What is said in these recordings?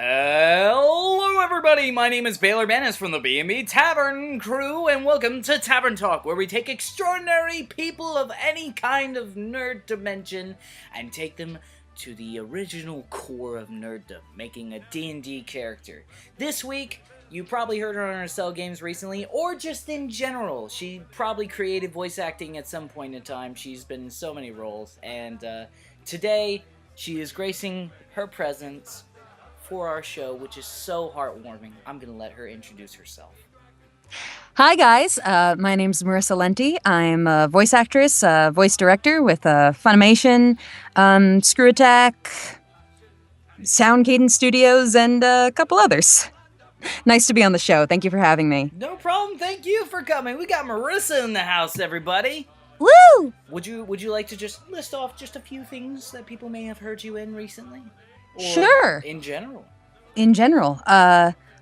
Hello everybody, my name is Baylor from the B&B Tavern crew, and welcome to Tavern Talk, where we take extraordinary people of any kind of nerd dimension and take them to the original core of nerddom, making a D&D character. This week, you probably heard her on her Cell games recently, or just in general. She probably created voice acting at some point in time. She's been in so many roles, and today, she is gracing her presence for our show, which is so heartwarming. I'm going to let her introduce herself. Hi, guys. My name's Marissa Lenti. I'm a voice actress, voice director with Funimation, Screw Attack, Sound Cadence Studios, and a couple others. Nice to be on the show. Thank you for having me. No problem. Thank you for coming. We got Marissa in the house, everybody. Woo! Would you like to just list off just a few things that people may have heard you in recently? Or Sure. in general.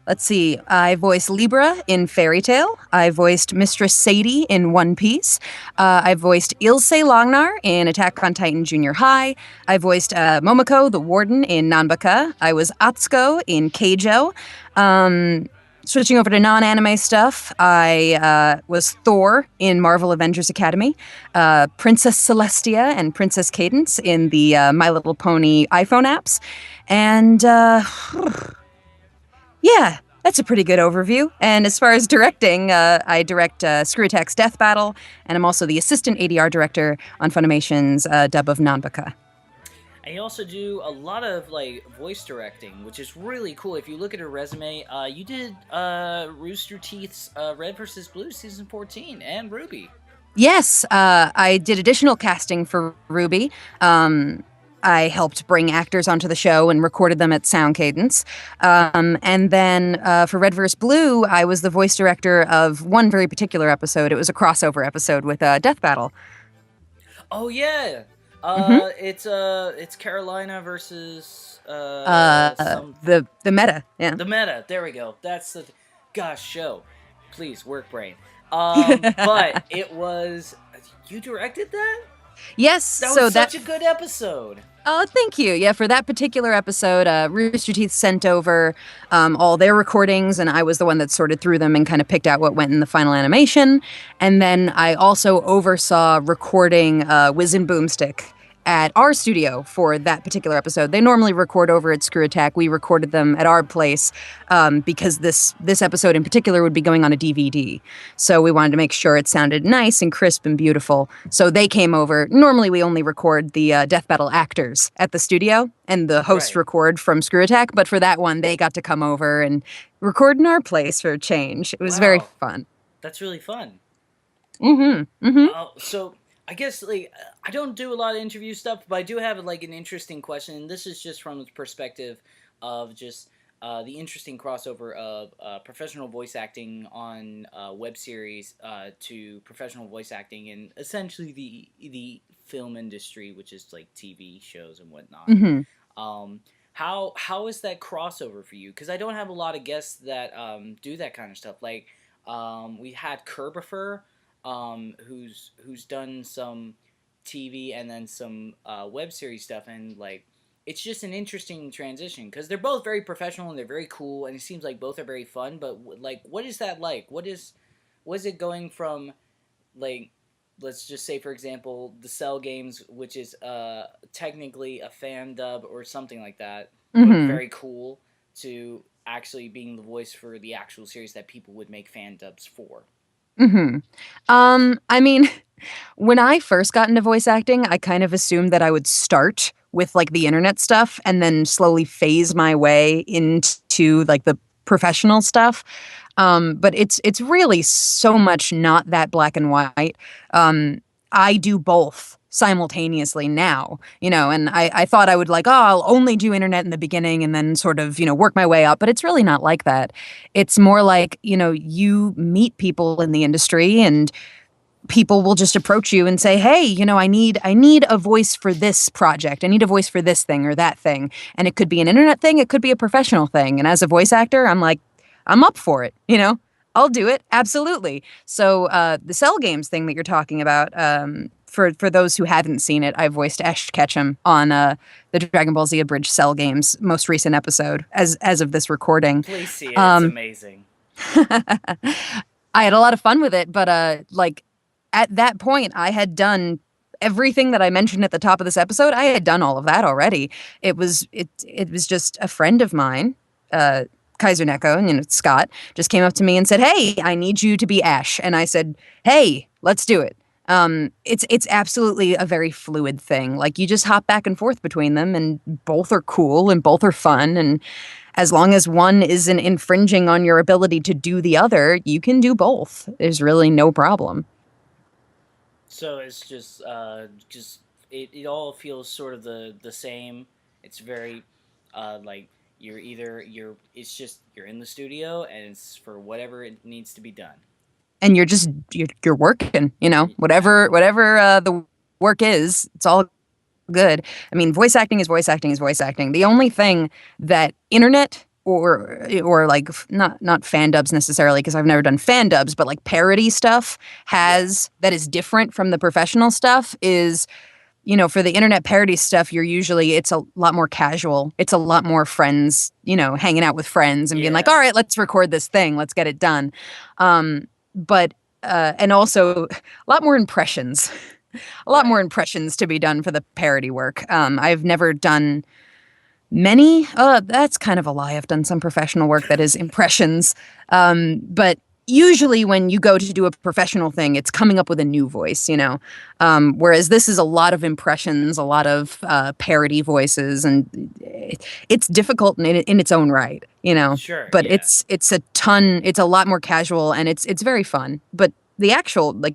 Let's see. I voiced Libra in Fairy Tale. I voiced Mistress Sadie in One Piece. I voiced Ilse Longnar in Attack on Titan Junior High. I voiced Momoko, the Warden, in Nanbaka. I was Atsuko in Keijo. Switching over to non-anime stuff, I was Thor in Marvel Avengers Academy, Princess Celestia and Princess Cadence in the My Little Pony iPhone apps, and yeah, that's a pretty good overview. And as far as directing, I direct Screw Attack's Death Battle, and I'm also the assistant ADR director on Funimation's dub of Nanbaka. And you also do a lot of voice directing, which is really cool. If you look at her resume, you did Rooster Teeth's Red vs. Blue season 14 and Ruby. Yes, I did additional casting for Ruby. I helped bring actors onto the show and recorded them at Sound Cadence. And then for Red vs. Blue, I was the voice director of one very particular episode. It was a crossover episode with Death Battle. Oh yeah. It's Carolina versus the meta. Yeah. The meta. There we go. That's the show. Please work brain. But it was you directed that? Yes. That was such a good episode. Oh, thank you. Yeah, for that particular episode, Rooster Teeth sent over all their recordings, and I was the one that sorted through them and kind of picked out what went in the final animation. And then I also oversaw recording Whiz and Boomstick at our studio for that particular episode. They normally record over at Screw Attack. We recorded them at our place because this episode in particular would be going on a DVD. So we wanted to make sure it sounded nice and crisp and beautiful. So they came over. Normally we only record the Death Battle actors at the studio and the host record from Screw Attack. But for that one, they got to come over and record in our place for a change. It was very fun. That's really fun. Mm-hmm. Mm-hmm. So I guess I don't do a lot of interview stuff, but I do have an interesting question. And this is just from the perspective of just the interesting crossover of professional voice acting on web series to professional voice acting in essentially the film industry, which is TV shows and whatnot. Mm-hmm. How is that crossover for you? Because I don't have a lot of guests that do that kind of stuff. We had Kerbifer. Who's done some TV and then some web series stuff, and it's just an interesting transition because they're both very professional and they're very cool, and it seems like both are very fun. But what is that like? What is it going from let's just say for example the Cell games, which is technically a fan dub or something like that, but very cool, to actually being the voice for the actual series that people would make fan dubs for. Mm-hmm. I mean, when I first got into voice acting, I kind of assumed that I would start with the internet stuff and then slowly phase my way into the professional stuff. But it's really so much not that black and white. I do both simultaneously now, and I thought I would I'll only do internet in the beginning and then sort of, work my way up, but it's really not like that. It's more you meet people in the industry and people will just approach you and say, hey, I need a voice for this project. I need a voice for this thing or that thing. And it could be an internet thing. It could be a professional thing. And as a voice actor, I'm up for it. I'll do it. Absolutely. So the Cell games thing that you're talking about, for those who haven't seen it, I voiced Ash Ketchum on the Dragon Ball Z Abridged Cell games most recent episode as of this recording. Please see it. It's Um, amazing. I had a lot of fun with it, but like at that point, I had done everything that I mentioned at the top of this episode. I had done all of that already. It was just a friend of mine, uh, Kaiser Neko, Scott, just came up to me and said, "Hey, I need you to be Ash," and I said, "Hey, let's do it." It's absolutely a very fluid thing. Like you just hop back and forth between them, and both are cool and both are fun, and as long as one isn't infringing on your ability to do the other, you can do both. There's really no problem. So it's just it all feels sort of the same. It's very like you're it's just you're in the studio and it's for whatever it needs to be done. And you're working, Yeah, whatever the work is, it's all good. I mean, voice acting is voice acting is voice acting. The only thing that internet or like not fan dubs necessarily because I've never done fan dubs, but like parody stuff yeah, has that is different from the professional stuff is for the internet parody stuff, it's a lot more casual. It's a lot more friends, hanging out with friends and being like, yeah. all right, let's record this thing. Let's get it done. But and also a lot more impressions, a lot more Right. impressions to be done for the parody work. I've never done many. That's kind of a lie. I've done some professional work that is impressions. But usually when you go to do a professional thing, it's coming up with a new voice, whereas this is a lot of impressions, a lot of parody voices, and it's difficult in its own right, Sure. but Yeah. it's a lot more casual and it's very fun. But the actual like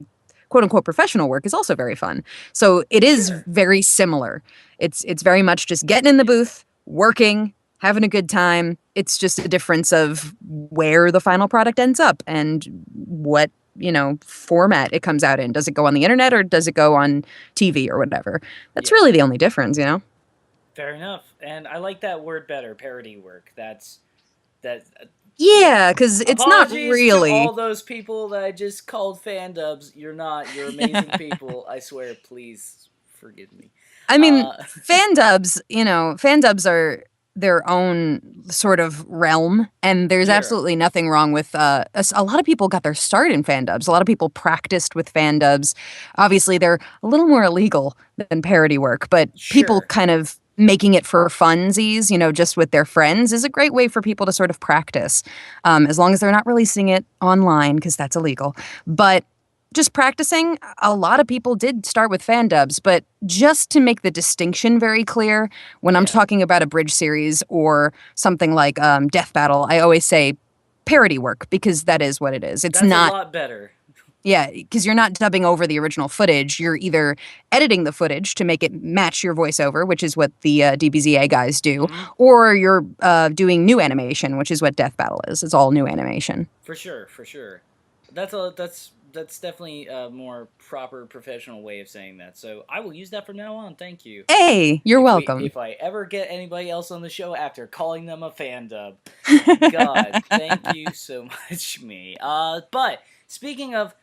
quote unquote professional work is also very fun. So it is Sure. very similar. It's very much just getting in the booth, working, having a good time. It's just a difference of where the final product ends up and what, format it comes out in. Does it go on the internet or does it go on TV or whatever? That's Yeah. really the only difference. Fair enough. And I like that word better, parody work. That yeah. Yeah, because it's not Apologies to really. all those people that I just called fan dubs. You're not. You're amazing people. I swear. Please forgive me. I mean, Uh, fan dubs are their own sort of realm, and there's yeah. absolutely nothing wrong with. A lot of people got their start in fan dubs. A lot of people practiced with fan dubs. Obviously, they're a little more illegal than parody work, but people Sure. kind of making it for funsies, just with their friends, is a great way for people to sort of practice, as long as they're not releasing it online because that's illegal. But just practicing, a lot of people did start with fan dubs, but just to make the distinction very clear, when I'm Yeah. talking about a bridge series or something like Death Battle, I always say parody work because that is what it is. It's That's a not, lot better. yeah, because you're not dubbing over the original footage. You're either editing the footage to make it match your voiceover, which is what the DBZA guys do, Hmm. or you're doing new animation, which is what Death Battle is. It's all new animation. For sure. For sure. That's definitely a more proper professional way of saying that. So I will use that from now on. Thank you. Hey, you're welcome. If I ever get anybody else on the show after calling them a fan dub, God, thank you so much, me. But speaking of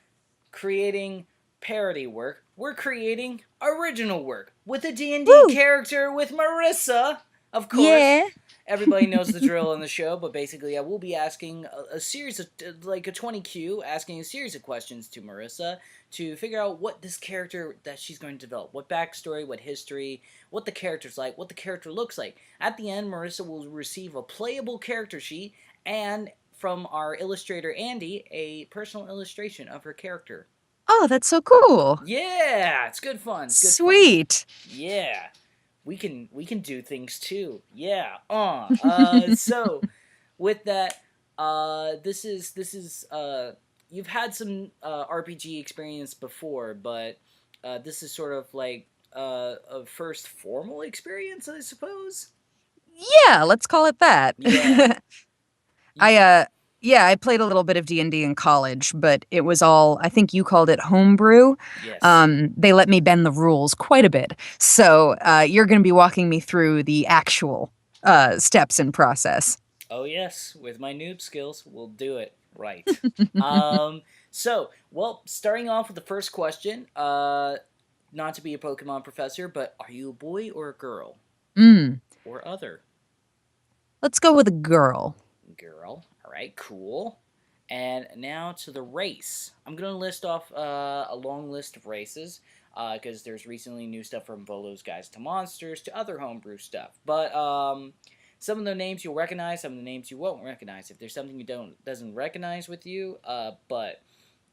creating parody work, we're creating original work with a D&D Woo! character with Marissa, of course. Yeah. Everybody knows the drill on the show, but basically I will be asking a series of, like a 20Q, asking a series of questions to Marissa to figure out what this character that she's going to develop, what backstory, what history, what the character's like, what the character looks like. At the end, Marissa will receive a playable character sheet and from our illustrator Andy, a personal illustration of her character. Oh, that's so cool. Yeah, it's good fun. It's good fun. Sweet. Yeah, we can do things too. Yeah. So with that, this is you've had some RPG experience before, but this is sort of like a first formal experience, I suppose. Yeah, let's call it that. Yeah. I Y- yeah, I played a little bit of D&D in college, but it was all I think you called it homebrew. yes. They let me bend the rules quite a bit. So, you're going to be walking me through the actual steps and process. Oh yes, with my noob skills, we'll do it right. Um, well, starting off with the first question, not to be a Pokemon professor, but are you a boy or a girl Mm. or other? Let's go with a girl. Girl. All right, cool. And now to the race. I'm gonna list off a long list of races because there's recently new stuff from Volo's Guides to Monsters to other homebrew stuff. But some of the names you'll recognize, some of the names you won't recognize. If there's something you doesn't recognize with you, but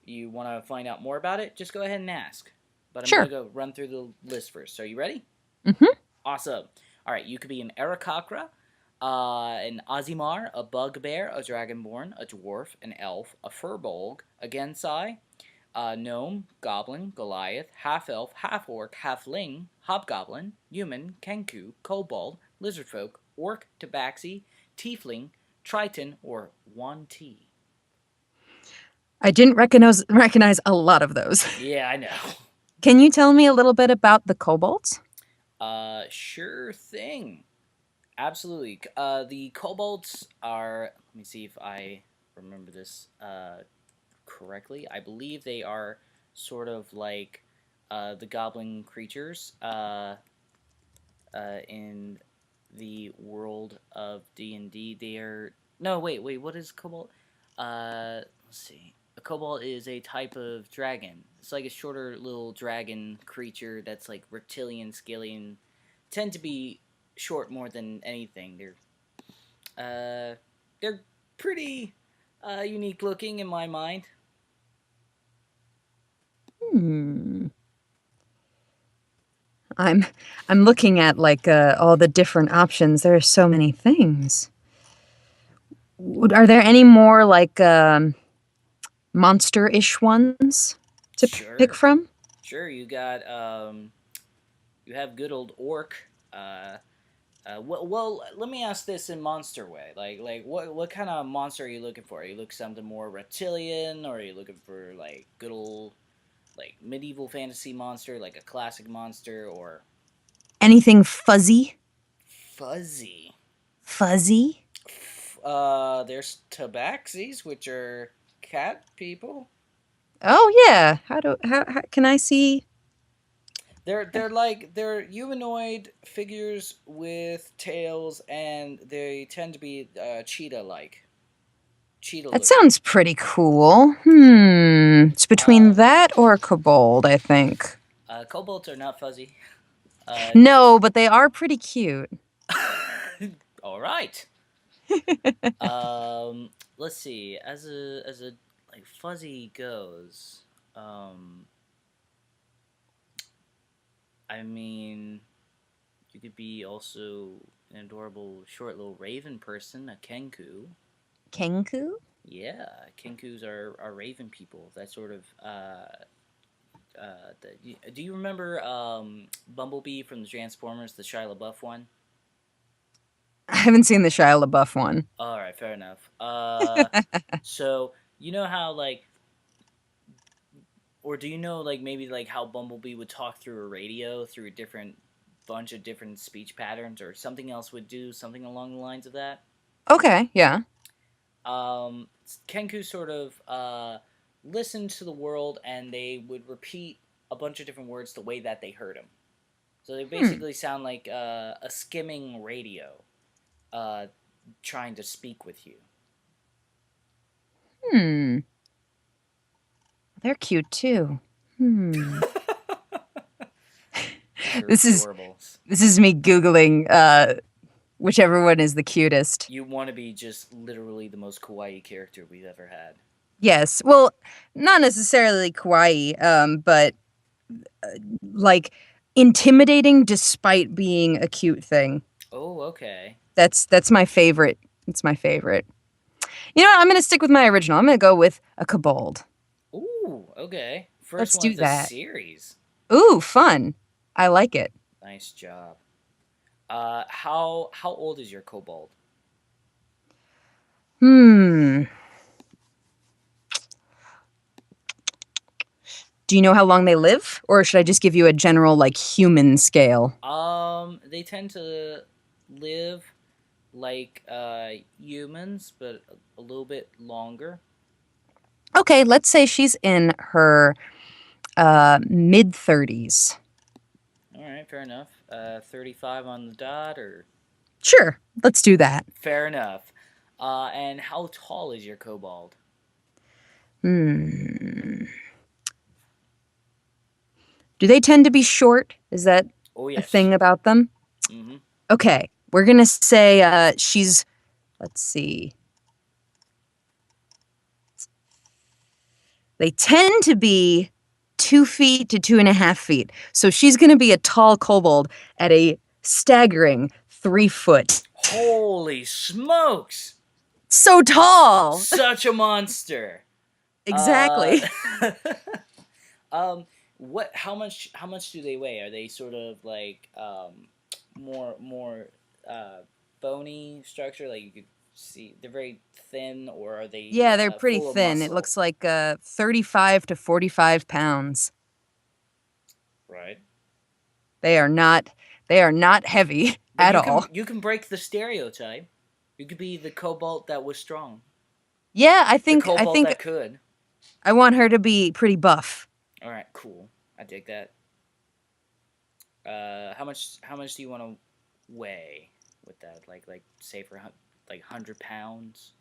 you want to find out more about it, just go ahead and ask. But I'm gonna Sure. go run through the list first. So are you ready? Mm-hmm. Awesome. All right, you could be an Arakakra, an Azimar, a Bugbear, a Dragonborn, a Dwarf, an Elf, a Furbolg, a Gensai, a Gnome, Goblin, Goliath, Half Elf, Half Orc, Halfling, Hobgoblin, Human, Kenku, Kobold, Lizardfolk, Orc, Tabaxi, Tiefling, Triton, or 1T. I didn't recognize a lot of those. Yeah, I know. Can you tell me a little bit about the kobolds? Sure thing. Absolutely. The kobolds are. Let me see if I remember this correctly. I believe they are sort of like the goblin creatures in the world of D&D. They are no wait. What is kobold? Let's see. A kobold is a type of dragon. It's like a shorter little dragon creature that's like reptilian, scalian. Tend to be short more than anything. They're pretty unique looking in my mind. Hmm. I'm I'm looking at like all the different options. There are so many things. Are there any more like monster-ish ones to pick Sure, from? sure. You have good old orc. Well, let me ask this in monster way. What kind of monster are you looking for? Are you looking something more reptilian, or are you looking for like good old like medieval fantasy monster, like a classic monster, or Anything fuzzy? fuzzy? Fuzzy? There's tabaxis, which are cat people. Oh yeah. How can I see? They're humanoid figures with tails, and they tend to be cheetah like, cheetah That looking. sounds pretty cool. Hmm. It's between Um, that or a kobold, I think. Kobolds are not fuzzy. Just No, but they are pretty cute. all right. Um, let's see. As a like fuzzy goes, um, I mean, you could be also an adorable short little raven person, a kenku. Kenku? Yeah, kenkus are raven people. That sort of do you remember Bumblebee from the Transformers, the Shia LaBeouf one? I haven't seen the Shia LaBeouf one. All right, fair enough. So you know how like, or do you know like maybe like how Bumblebee would talk through a radio through a different bunch of different speech patterns, or something else would do something along the lines of that? Okay, yeah. Um, Kenku sort of listened to the world, and they would repeat a bunch of different words the way that they heard them. So they Hmm. basically sound like a skimming radio uh, trying to speak with you. Hmm. They're cute too. Hmm. They're This is adorable. this is me googling whichever one is the cutest. You want to be just literally the most kawaii character we've ever had. Yes. Well, not necessarily kawaii, but like intimidating despite being a cute thing. Oh, okay. That's my favorite. It's my favorite. You know what? I'm gonna stick with my original. I'm gonna go with a kobold. Ooh, okay. First Let's one do of the that. series. Ooh, fun. I like it. Nice job. How old is your kobold? Hmm. Do you know how long they live? Or should I just give you a general, like, human scale? They tend to live like humans, but a little bit longer. Okay, let's say she's in her mid 30s. All right, fair enough. 35 on the dot, or Sure, let's do that. fair enough. And how tall is your kobold? Hmm. Do they tend to be short? Is that Oh a yes. thing about them? Mm-hmm. Okay, we're gonna say she's. Let's see. They tend to be 2 feet to 2.5 feet. So she's gonna be a tall kobold at a staggering 3 foot. Holy smokes! So tall. Such a monster. Uh, Exactly. um, what? How much do they weigh? Are they sort of like more bony structure? Like you could see, they're very thin, or are they Yeah, they're pretty full of thin. It muscle? looks like 35 to 45 pounds. Right. They are not. They are not heavy But at all. you can break the stereotype. You could be the cobalt that was strong, Yeah, I the think. I cobalt think that could. I want her to be pretty buff. All right, cool. I dig that. How much do you want to weigh with that? Like say for like 100 pounds,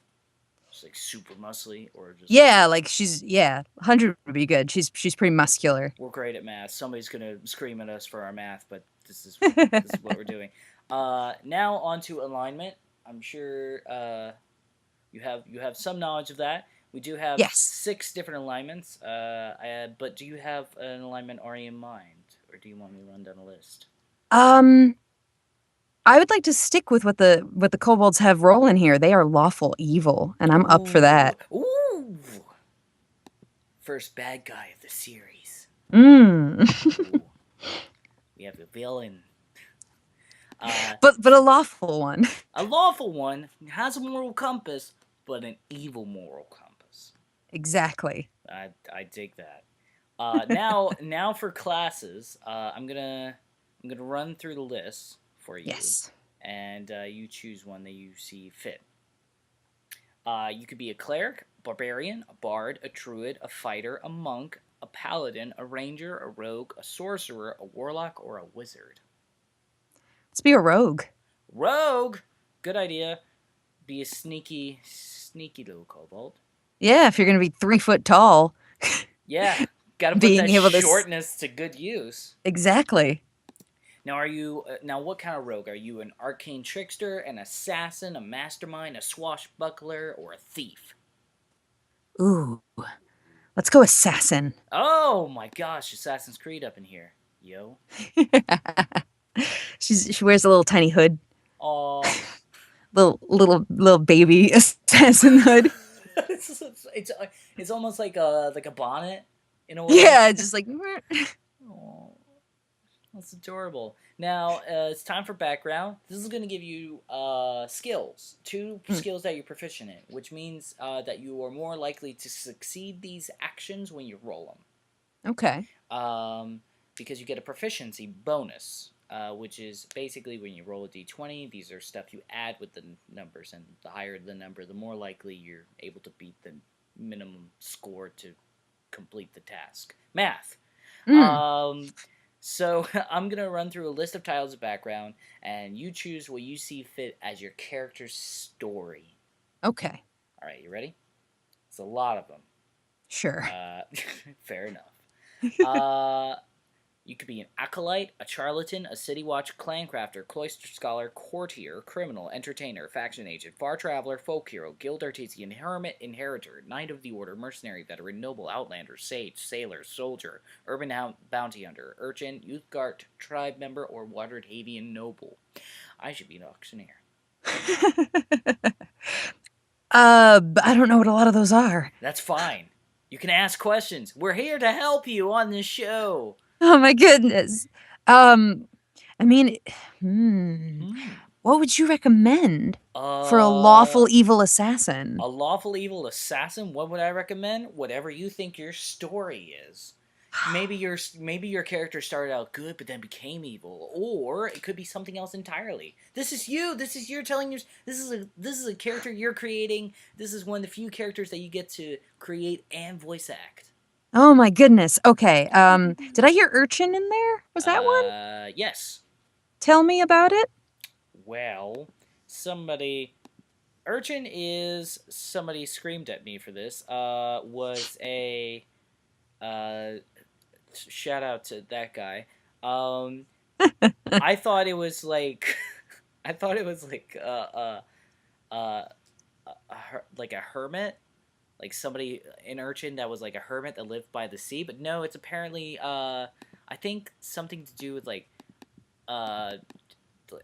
just like super muscly, or just like Yeah, like she's 100 would be good. She's pretty muscular. we're great at math. Somebody's gonna scream at us for our math, but this is what we're doing. Now on to alignment. I'm sure you have some knowledge of that. We do have Yes. 6 different alignments. But do you have an alignment already in mind, or do you want me to run down a list? Um, I would like to stick with what the kobolds have rolling here. They are lawful evil, and I'm up for Ooh, that. ooh! First bad guy of the series. Mm. Ooh, we have a villain. Uh, but a lawful one. a lawful one has a moral compass, but an evil moral compass. Exactly. I dig that. Now for classes, I'm gonna run through the list for you, Yes. and you choose one that you see fit. You could be a cleric, barbarian, a bard, a druid, a fighter, a monk, a paladin, a ranger, a rogue, a sorcerer, a warlock, or a wizard. Let's be a rogue. Rogue, good idea. Be a sneaky little kobold. Yeah, if you're gonna be 3 foot tall, Yeah, got to put being that able to shortness to good use. exactly. Now, are you now? What kind of rogue are you? An arcane trickster, an assassin, a mastermind, a swashbuckler, or a thief? Ooh, let's go assassin. Oh my gosh, Assassin's Creed up in here, yo. She wears a little tiny hood, Oh, little baby assassin hood. it's it's almost like a bonnet in a way. Yeah, just like Oh, that's adorable. Now it's time for background. This is going to give you skills, 2 skills that you're proficient in, which means that you are more likely to succeed these actions when you roll okay. them. Because you get a proficiency bonus, which is basically when you roll a d20, these are stuff you add with the numbers, and the higher the number, the more likely you're able to beat the minimum score to complete the task. Math. Mm, Um, so I'm gonna run through a list of tiles of background, and you choose what you see fit as your character's story. okay. All right, you ready? It's a lot of them. Sure. Fair enough. Uh, you could be an acolyte, a charlatan, a city watch, clancrafter, cloister scholar, courtier, criminal, entertainer, faction agent, far traveler, folk hero, guild artisan, hermit, inheritor, knight of the order, mercenary, veteran, noble, outlander, sage, sailor, soldier, urban bounty hunter, urchin, youth guard, tribe member, or watered Havian noble. I should be an auctioneer. But I don't know what a lot of those are. That's fine. You can ask questions. We're here to help you on this show. Oh my goodness. Um, I mean, Hmm. what would you recommend for a Uh, lawful evil assassin? A lawful evil assassin, what would I recommend? Whatever you think your story is. Maybe your character started out good but then became evil, or it could be something else entirely. This is you. This is you're telling your this is a character you're creating. This is one of the few characters that you get to create and voice act. Oh my goodness. Okay. Did I hear urchin in there? Was that one? Yes. Tell me about it. Well, somebody Urchin is somebody screamed at me for this. Was a uh shout out to that guy. Um, I thought it was like, I thought it was like uh, like a hermit, like somebody an urchin that was like a hermit that lived by the sea. But no, it's apparently I think something to do with uh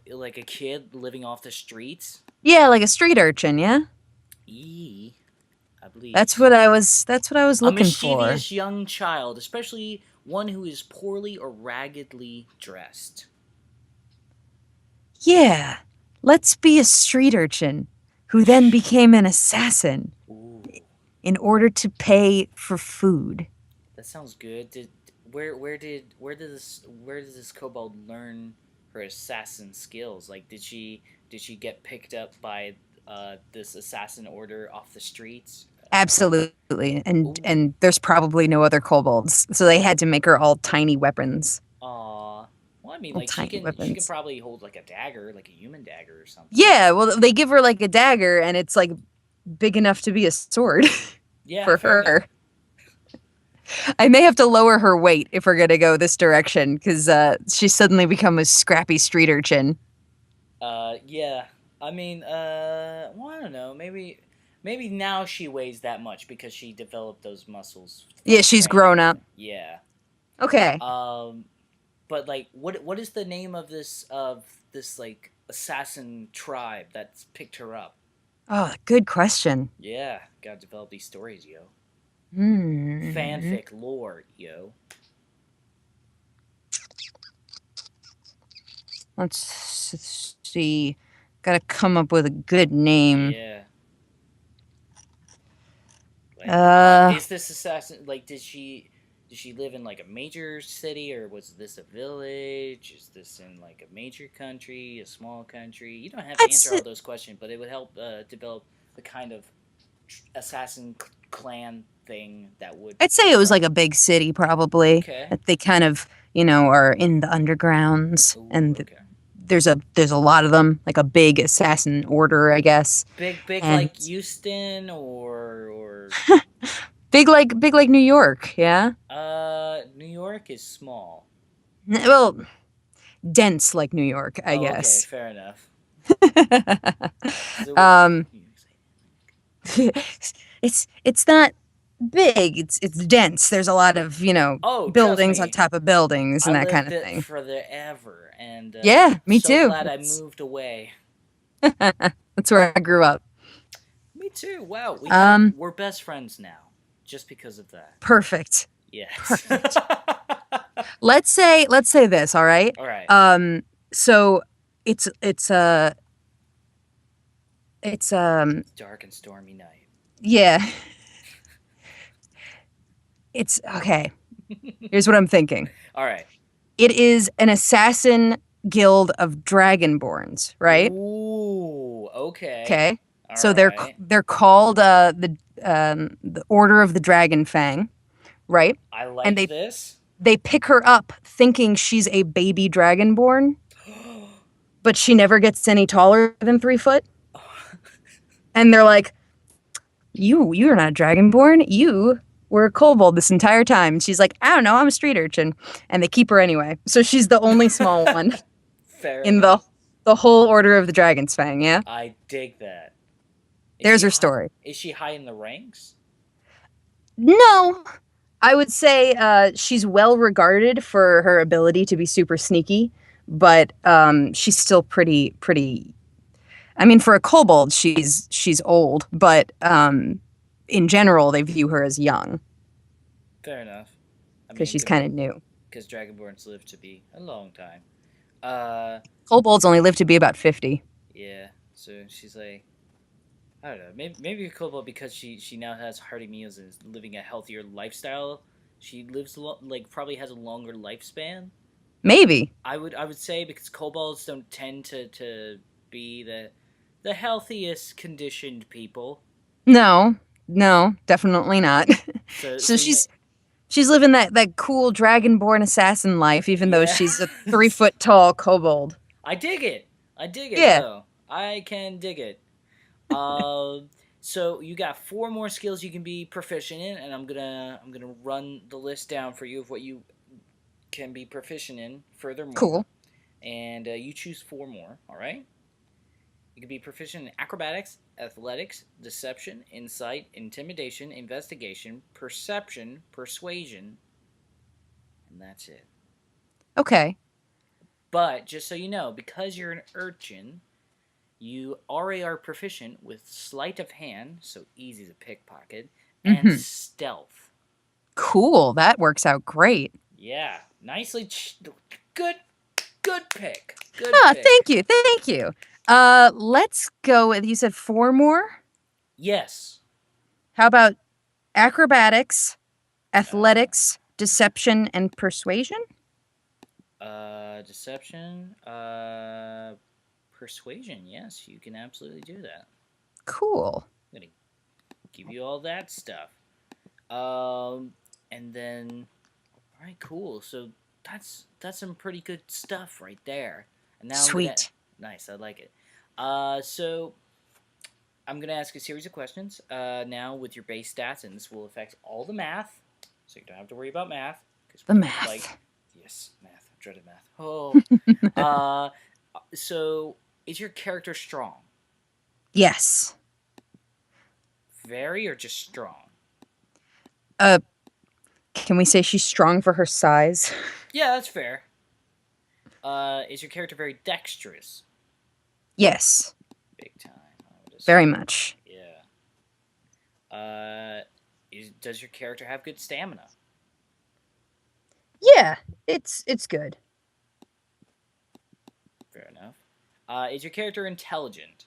like a kid living off the streets. Yeah, like a street urchin, yeah? E, I believe. That's what I was A looking for. mischievous young child, especially one who is poorly or raggedly dressed. Yeah. Let's be a street urchin who then became an assassin Ooh, in order to pay for food. that sounds good. Did where did this kobold learn her assassin skills? Like, did she get picked up by this assassin order off the streets? Absolutely. And Ooh, and there's probably no other kobolds. So they had to make her all tiny weapons. aw. Well, I mean, All like tiny she can weapons. probably hold like a dagger, like a human dagger or something. Yeah, well they give her like a dagger and it's like big enough to be a sword Yeah, for fair enough. her. I may have to lower her weight if we're gonna go this direction because she's suddenly become a scrappy street urchin. Yeah. I mean, well, I don't know. Maybe now she weighs that much because she developed those muscles Yeah, from she's grown training. up. Yeah. Okay. Um, but like, what is the name of this like assassin tribe that's picked her up? Oh, good question. Yeah, gotta develop these stories, yo. Hmm. Fanfic lore, yo. Let's see. Gotta come up with a good name. Yeah. Like, Uh, is this assassin like did she live in like a major city or was this a village? Is this in like a major country, a small country? You don't have to I'd answer say, all those questions, but it would help develop the kind of assassin clan thing that would I'd say pick it her was up. like a big city, probably. Okay. That they kind of, are in the undergrounds, Ooh, and okay. there's a lot of them, like a big assassin order, I guess. Big And like Houston or big like New York, yeah. New York is small. Well, dense like New York, I Oh, okay, guess. fair enough. So what? um, it's not big. It's dense. There's a lot of Oh, trust buildings on me. top of buildings I and that kind lived of it thing. forever, and Yeah, me so too. glad I moved away. That's where I grew up. Me too. Wow, Um, we're best friends now, just because of that. perfect. Yes. Perfect. Let's say this, all right? All right. So it's Dark and stormy night. yeah, it's okay. Here's what I'm thinking. All right. It is an assassin guild of dragonborns, right? Ooh. Okay. Okay. All So right. they're called the Order of the Dragon Fang, right? I And like they this. they pick her up thinking she's a baby dragonborn, but she never gets any taller than 3 foot. And they're like, you're not a dragonborn. You were a kobold this entire time. And she's like, I don't know, I'm a street urchin. And they keep her anyway. So she's the only small one Fair in enough. the whole Order of the Dragon's Fang, yeah? I dig that. Is There's she her high? story. Is she high in the ranks? No, I would say she's well regarded for her ability to be super sneaky, but she's still pretty. I mean, for a kobold, she's old, but in general, they view her as young Fair enough. I because mean, she's kind of new. because Dragonborns live to be a long time. Uh, Kobolds only live to be about 50. yeah. So she's like, I don't know. Maybe a kobold because she now has hearty meals and is living a healthier lifestyle. She lives like probably has a longer lifespan. Maybe. I would say because kobolds don't tend to be the healthiest conditioned people. No, no, definitely not. So So so you may she's She's living that cool dragonborn assassin life, even though Yeah. she's a 3 foot tall kobold. I dig it. I dig it Yeah, though. I can dig it. Uh, so you got four more skills you can be proficient in, and I'm gonna run the list down for you of what you can be proficient in. Furthermore, cool. and you choose four more. All right. You can be proficient in acrobatics, athletics, deception, insight, intimidation, investigation, perception, persuasion, and that's it. Okay, But just so you know, because you're an urchin, you already are proficient with sleight of hand, so easy to pickpocket, and mm-hmm. stealth. Cool. That works out great. Yeah, nicely, good, good pick, good Ah, pick. thank you, thank you. Let's go with, you said four more? Yes. How about acrobatics, Uh, athletics, deception, and persuasion? Deception, persuasion. Yes, you can absolutely do that. Cool. I'm gonna give you all that stuff. Um, and then, all right, cool. So that's some pretty good stuff right there. And now I'm gonna, Sweet. nice. I like it. So I'm gonna ask a series of questions. Now with your base stats, and this will affect all the math, so you don't have to worry about math because The we don't like, math. yes, math. I dreaded math. Oh. Uh, so is your character strong? Yes. Very or just strong? Uh, can we say she's strong for her size? Yeah, that's fair. Is your character very dexterous? Yes, Big time, I would very assume. much. Yeah. Does your character have good stamina? Yeah, it's good. Fair enough. Is your character intelligent?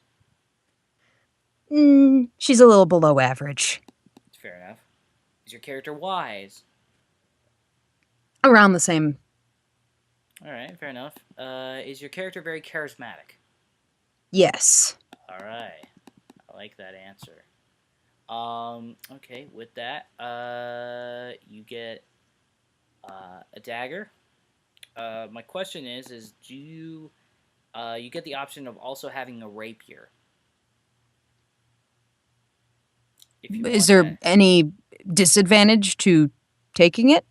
She's a little below average. Fair enough. Is your character wise? Around the same. All right, fair enough. Is your character very charismatic? Yes. All right, I like that answer. Okay, with that, you get a dagger. My question is do you, you get the option of also having a rapier if you Is want there that. any disadvantage to taking it?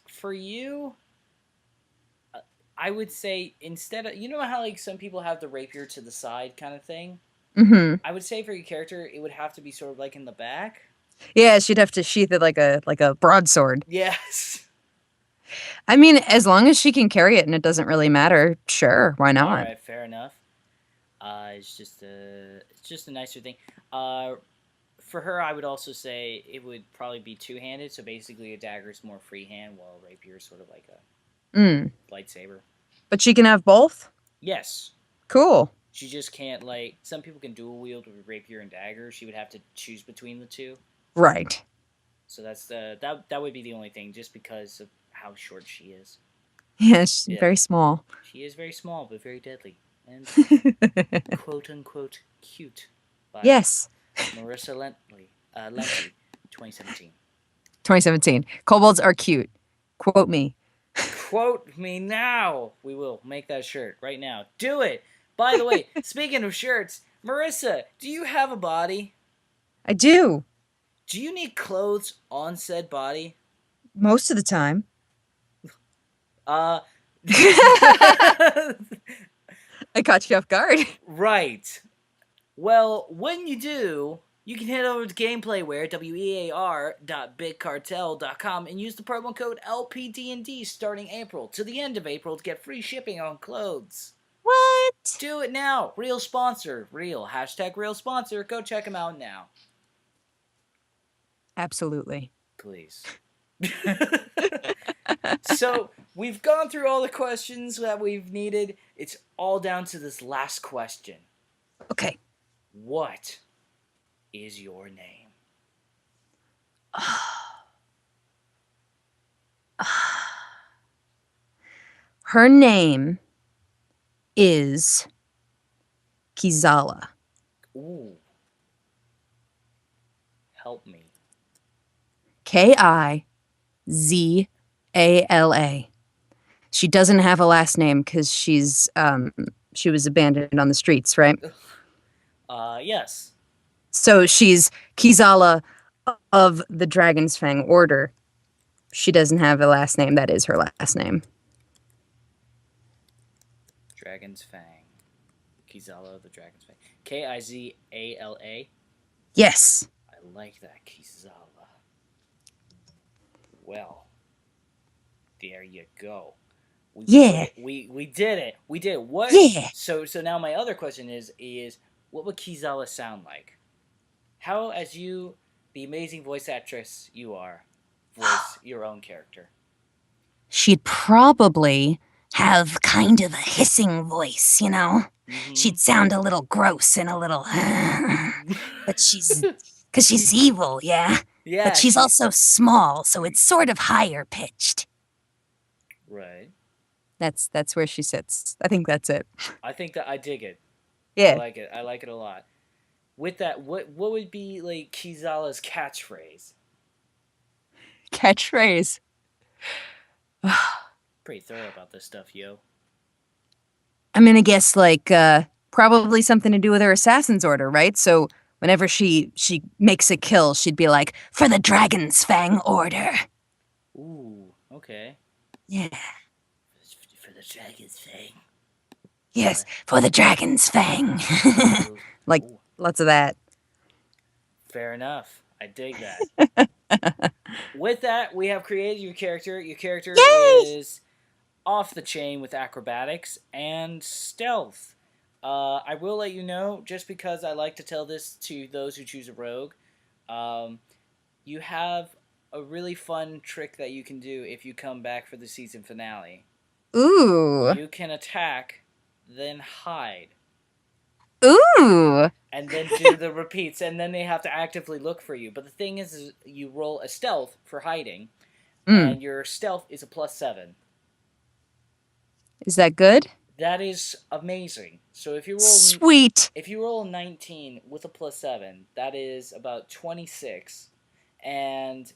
For you, uh, I would say instead of, you know how like some people have the rapier to the side kind of thing. Mm-hmm. I would say for your character, it would have to be sort of like in the back. Yeah, she'd have to sheath it like a broadsword. Yes. I mean, as long as she can carry it and it doesn't really matter, sure, why All not? right, fair enough. It's just a nicer thing. Uh, for her, I would also say it would probably be two handed. So basically, a dagger is more freehand, while a rapier is sort of like a Mm. lightsaber. But she can have both? Yes, Cool. she just can't like some people can dual wield with rapier and dagger. She would have to choose between the two. Right. So that's that would be the only thing, just because of how short she is. Yes, Yeah, very small. she is very small but very deadly and quote unquote cute by Yes. Marissa Lenti, 2017. 2017. Kobolds are cute. Quote me. Quote me now. We will make that shirt right now. Do it. By the way, speaking of shirts, Marissa, do you have a body? I do. Do you need clothes on said body? Most of the time. Uh. I caught you off guard. Right. Well, when you do, you can head over to GameplayWare, wear.bigcartel.com, and use the promo code LPD&D starting April to the end of April to get free shipping on clothes. What? Do it now. Real sponsor. Real. Hashtag real sponsor. Go check them out now. Absolutely. Please. So, we've gone through all the questions that we've needed. It's all down to this last question. Okay. What is your name? Her name is Kizala. Ooh. Help me. Kizala. She doesn't have a last name because she was abandoned on the streets, right? Yes. So she's Kizala of the Dragon's Fang Order. She doesn't have a last name. That is her last name. Dragon's Fang. Kizala, the Dragon's Fang. Kizala. Yes. I like that, Kizala. Well, there you go. We Yeah. we did it. We did it. What? Yeah. So now my other question is what would Kizala sound like? How, as you, the amazing voice actress you are, voice your own character? She'd probably have kind of a hissing voice, you know? Mm-hmm. She'd sound a little gross and a little. But she's. Because she's evil, yeah? But Yeah, she's she. also small, so it's sort of higher pitched. Right. That's where she sits. I think that's it. I think that I dig it. I Yeah. like it. I like it a lot. With that, what would be like Kizala's catchphrase? Catchphrase. Pretty thorough about this stuff, yo. I'm gonna guess probably something to do with her assassin's order, right? So whenever she makes a kill, she'd be like, "For the Dragon's Fang Order." Ooh, okay. Yeah. For the Dragon's Fang. Yes, for the Dragon's Fang. Like Ooh, lots of that. fair enough. I dig that. With that, we have created your character. Your character Yay! is off the chain with acrobatics and stealth. I will let you know, just because I like to tell this to those who choose a rogue, um, you have a really fun trick that you can do if you come back for the season finale. Ooh. You can attack, then hide, Ooh. and then do the repeats, and then they have to actively look for you. But the thing is you roll a stealth for hiding, and your stealth is a +7. Is that good? That is amazing. So Sweet. if you roll a 19 with a +7, that is about 26, and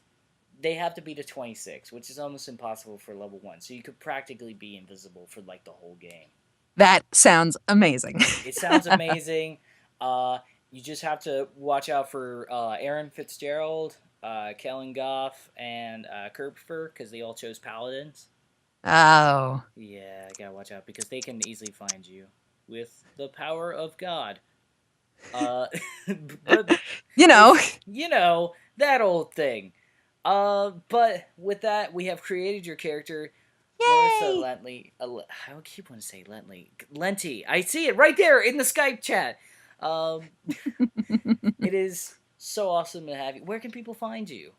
they have to beat a 26, which is almost impossible for level 1. So you could practically be invisible for like the whole game. That sounds amazing. It sounds amazing. You just have to watch out for Aaron Fitzgerald, Kellen Goff, and Kerpfer, because they all chose paladins. Oh. Yeah, I gotta watch out because they can easily find you with the power of God. But You know. you know that old thing. But with that, we have created your character, Marissa Yay! Lenti. I keep wanting to say Lenti. I see it right there in the Skype chat. It is so awesome to have you. Where can people find you?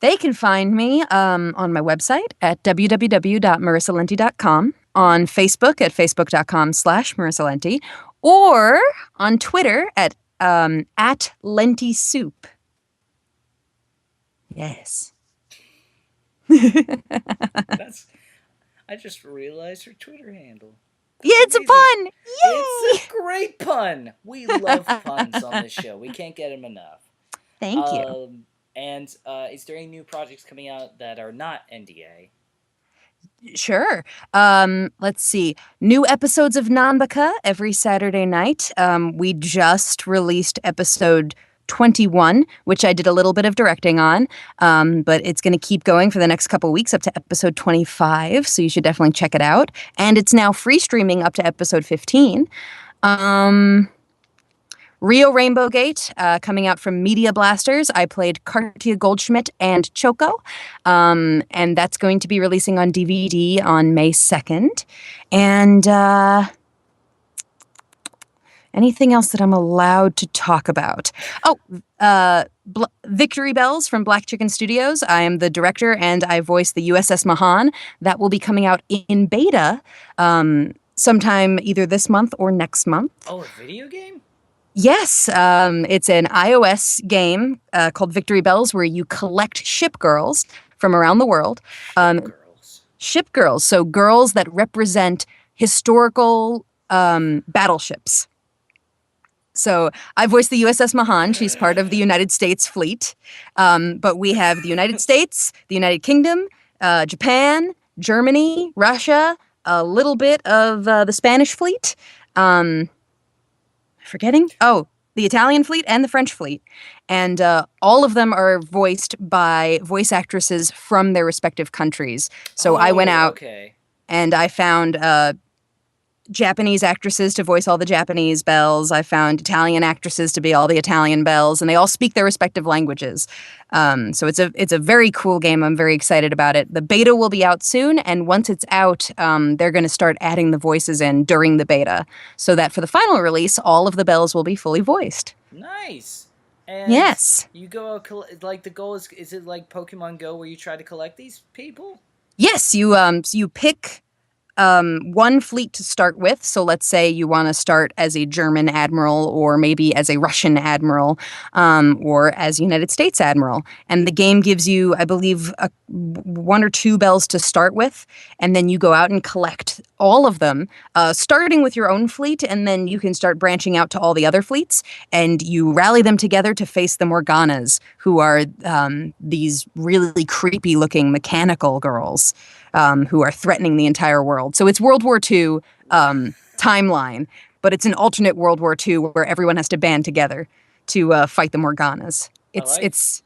They can find me on my website at www.marissalenti.com, on Facebook at facebook.com/marissalenti, or on Twitter at @lentisoup. Yes. That's. I just realized her Twitter handle. Yeah, it's a pun. Yay! It's a great pun. We love puns on this show. We can't get them enough. Thank you. And is there any new projects coming out that are not NDA? Sure. Let's see. New episodes of Nanbaka every Saturday night. We just released episode 21, which I did a little bit of directing on, but it's going to keep going for the next couple weeks up to episode 25, so you should definitely check it out. And it's now free streaming up to episode 15. Rio Rainbow Gate, coming out from Media Blasters. I played Kartia Goldschmidt and Choco, and that's going to be releasing on DVD on May 2nd. And anything else that I'm allowed to talk about? Oh, Victory Bells from Black Chicken Studios. I am the director, and I voice the USS Mahan. That will be coming out in beta sometime either this month or next month. Oh, a video game? Yes, it's an iOS game called Victory Bells where you collect ship girls from around the world. Ship girls, so girls that represent historical battleships. So I voiced the USS Mahan. She's part of the United States fleet. But we have the United States, the United Kingdom, Japan, Germany, Russia, a little bit of the Spanish fleet. Forgetting? Oh, the Italian fleet and the French fleet. And all of them are voiced by voice actresses from their respective countries. So I went Oh, out okay. and I found Japanese actresses to voice all the Japanese bells. I found Italian actresses to be all the Italian bells, and they all speak their respective languages. So it's a very cool game. I'm very excited about it. The beta will be out soon, and once it's out, they're going to start adding the voices in during the beta, so that for the final release, all of the bells will be fully voiced. Nice. And Yes. you go like the goal is it like Pokemon Go where you try to collect these people? Yes, you pick one fleet to start with. So let's say you want to start as a German admiral, or maybe as a Russian admiral, or as United States admiral. And the game gives you, I believe, one or two bells to start with, and then you go out and collect all of them, starting with your own fleet, and then you can start branching out to all the other fleets, and you rally them together to face the Morganas, who are these really creepy-looking mechanical girls. Who are threatening the entire world. So it's World War II timeline, but it's an alternate World War II where everyone has to band together to fight the Morganas. I It's like. it's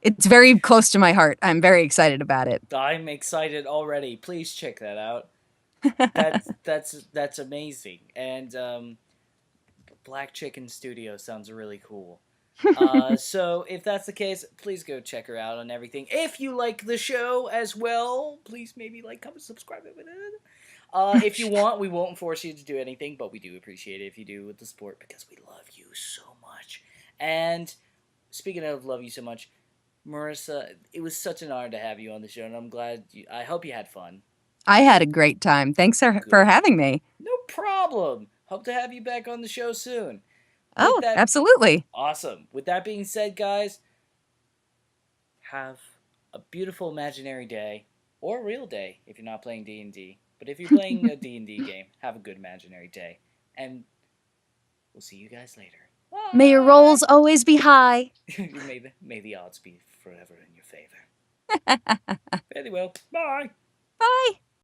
it's very close to my heart. I'm very excited about it. I'm excited already. Please check that out. That's amazing. And Black Chicken Studio sounds really cool. So if that's the case, please go check her out on everything. If you like the show as well, please maybe like, comment, subscribe. If you want, we won't force you to do anything, but we do appreciate it if you do with the support because we love you so much. And speaking of love you so much, Marissa, it was such an honor to have you on the show, and I'm glad. I hope you had fun. I had a great time. Thanks for Good. having me. No problem. Hope to have you back on the show soon. With Oh, that, absolutely. awesome. With that being said, guys, have a beautiful imaginary day or a real day if you're not playing D&D. But if you're playing a D&D game, have a good imaginary day. And we'll see you guys later. May your rolls always be high. May the odds be forever in your favor. Very well. Bye. Bye.